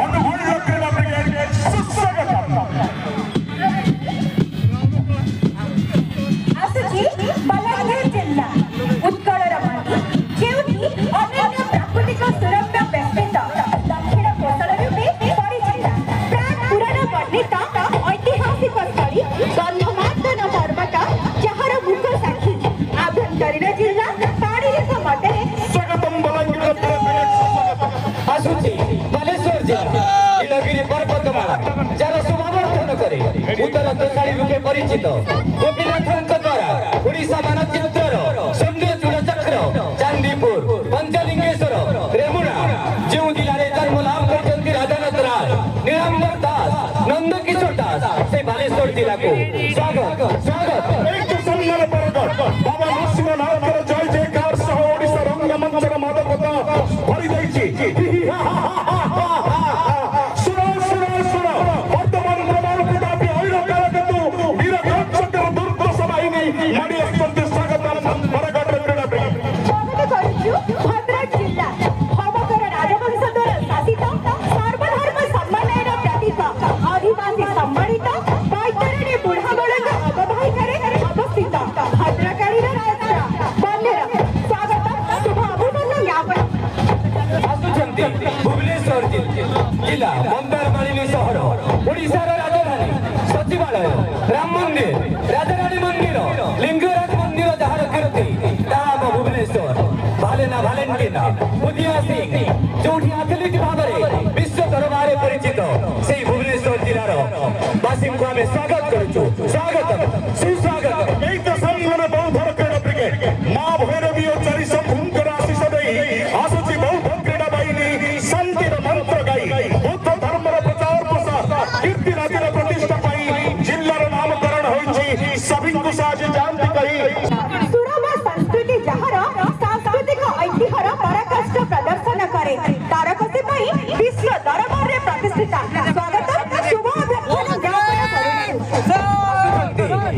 ଅନୁଗୁଳ କ୍ରୀଡ଼ା ବ୍ରିଗେଡ ସୁସ୍ୱାଗତମ୍। ଆସୁଛି ବଲାଙ୍ଗୀର ଜିଲ୍ଲା ଉତ୍କଳର ମାଟି ଯେଉଁଠି ଅନନ୍ୟ ପ୍ରାକୃତିକ ସୁରକ୍ଷା ବ୍ୟତୀତ ଦକ୍ଷିଣ କୋଶଳ ରୂପେ ପରିଚିତ ପ୍ରାକ୍ ପୁରାଣ ବର୍ଣ୍ଣିତ ଐତିହାସିକ ସ୍ଥଳୀ ଗନ୍ଧମାର୍ଦ୍ଦନ ପର୍ବତ ଯାହାର ମୁଖ ସାକ୍ଷୀ ଆଭ୍ୟନ୍ତରୀଣ ଜିଲ୍ଲା ପାଣିରେଖ ମଠରେ ସ୍ୱାଗତମ୍ ବଲାଙ୍ଗୀର ଆସୁଛି ବାଲେଶ୍ୱର ଜିଲ୍ଲା ନୀଳଗିରି ପର୍ବତମାଳା ଯାହାର ଶୋଭାବର୍ଦ୍ଧନ କରେ ଉତ୍ତର ତୋଷାଳୀ ରୂପେ ପରିଚିତ ଗୋପୀନାଥଙ୍କ ଦ୍ୱାରା ଓଡ଼ିଶା ମାନଚିତ୍ରର ସୌନ୍ଦର୍ଯ୍ୟ ଚକ୍ର ଚାନ୍ଦିପୁର ପଞ୍ଚଲିଙ୍ଗେଶ୍ୱର ରେମୁଣା ଯେଉଁ ଜିଲ୍ଲାରେ ଜନ୍ମ ଲାଭ କରିଛନ୍ତି ରାଧାନାଥ ରାୟ ନୀଳାମ୍ବର ଦାସ ନନ୍ଦକିଶୋର ଦାସ ସେ ବାଲେଶ୍ୱର ଜିଲ୍ଲାକୁ ସ୍ୱାଗତ ସ୍ୱାଗତ। ସମ୍ମାନ ପରଗଟ ବାବା ନରସିଂହନାଥର ଜୟ ଜୟକାର ସହ ଓଡ଼ିଶା ରଙ୍ଗମଞ୍ଚର ମାଦକତା ଭରି ଯାଇଛି। ଭଦ୍ରକ ଜିଲ୍ଲା ଭବକର ରାଜବଂଶ ଦ୍ୱାରା ଶାସିତ ସର୍ବଧର୍ମ ସମ୍ମାନର ପ୍ରତୀକ ଆଦିବାସୀ ସମ୍ମାନିତ ବୈତରଣୀ ବୁଢ଼ାବଳଙ୍କ ଅବବାହିକାରେ ଅବସ୍ଥିତ ଭଦ୍ରକାଳୀର ରାଜା ବନ୍ୟର ସ୍ୱାଗତ ଶୁଭ ଅଭିନନ୍ଦନ ଜ୍ଞାପନ। ଆସୁଛନ୍ତି ଭୁବନେଶ୍ୱର ଜିଲ୍ଲା ମନ୍ଦାରମାଳିନୀ ସହର ଓଡ଼ିଶାର ରାଜଧାନୀ ସଚିବାଳୟ ରାମ ମନ୍ଦିର ରାଜାରାଣୀ ମନ୍ଦିର ଲିଙ୍ଗରାଜ ମନ୍ଦିର ଯାହାର କୀର୍ତ୍ତି ତାହା ଆମ ଭୁବନେଶ୍ୱର ଭାଲେନା ଭାଲେଣ୍ଟିନା ବୁଦିଆ ସିଂ ଯୋଉଠି ଆଥଲେଟ୍ ଭାବରେ ବିଶ୍ୱ ଦରବାରରେ ପରିଚିତ ସେଇ ଭୁବନେଶ୍ୱର ଜିଲ୍ଲାର ବାସୀଙ୍କୁ ଆମେ ସ୍ୱାଗତ କରୁଛୁ ସ୍ୱାଗତ ସୁସ୍ୱାଗତ। এই তো সম্মান বৌদ্ধ ক্রীড়া ব্রিগেড মা ভৈরবী ও চারিশ ভূমিকর আশিষ দেই আসুছি বৌদ্ধ ক্রীড়া বাহিনী শান্তির মন্ত্র গাই বৌদ্ধ ধর্মর প্রচার প্রসার কীর্তি রাজ্যের প্রতিষ্ঠা পাই জিল্লার নামকরণ হয়েছি সবিଙ୍କୁ সাহায্য জানতে কହି ସୁରମା ସଂସ୍କୃତି ଯାହାର ସାଂସ୍କୃତିକ ଐତିହ୍ୟର ପରାକାଷ୍ଠ ପ୍ରଦର୍ଶନ କରେ ତାରକସି ପାଇଁ ବିଶ୍ୱ ଦରବାରରେ ପ୍ରତିଷ୍ଠିତ ସ୍ୱାଗତ ଶୁଭ ଅଭ୍ୟର୍ଥନା ଜ୍ଞାପନ କରୁଛୁ।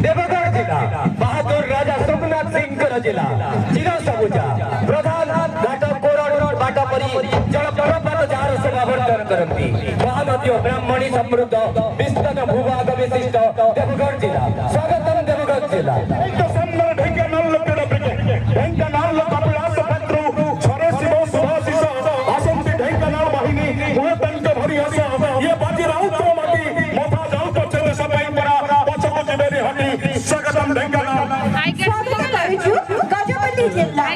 ଦେବଗଡ଼ ଜିଲ୍ଲା ବାହାଦୁର ରାଜା ସୋମନାଥ ସିଂଙ୍କର ଜିଲ୍ଲା ଚିର ସବୁଜା ପ୍ରଧାନ ଘାଟ କୋରଡ଼ ବାଟ ପରି ଜଳପ୍ରପାତ ଯାହାର ଶୋଭାବର୍ଦ୍ଧନ କରନ୍ତି ମହାନଦୀ ଓ ବ୍ରାହ୍ମଣୀ ସମୃଦ୍ଧ ବିସ୍ତୃତ ଭୂଭାଗ ବିଶିଷ୍ଟ ଦେବଗଡ଼ ଜିଲ୍ଲା ସ୍ୱାଗତମ୍ ଦେବଗଡ଼ ଜିଲ୍ଲା। এই তো সম্মান ঢেঙ্কানাল ক্রীড়া ব্রিগেড ঢেঙ্কানাল কপিলাস পাত্র ছরে শিব সুভাষিষ আসন্তি ঢেঙ্কানাল বাহিনী মুহূর্তাঙ্ক ভরি আস ইয়ে বাজি রাউত মাটি মথা যাউত চেতে সবাই পরা পছপছি বেরি হটি স্বাগতম ঢেঙ্কানাল। ସ୍ୱାଗତ କରୁଛୁ ଗଜପତି ଜିଲ୍ଲା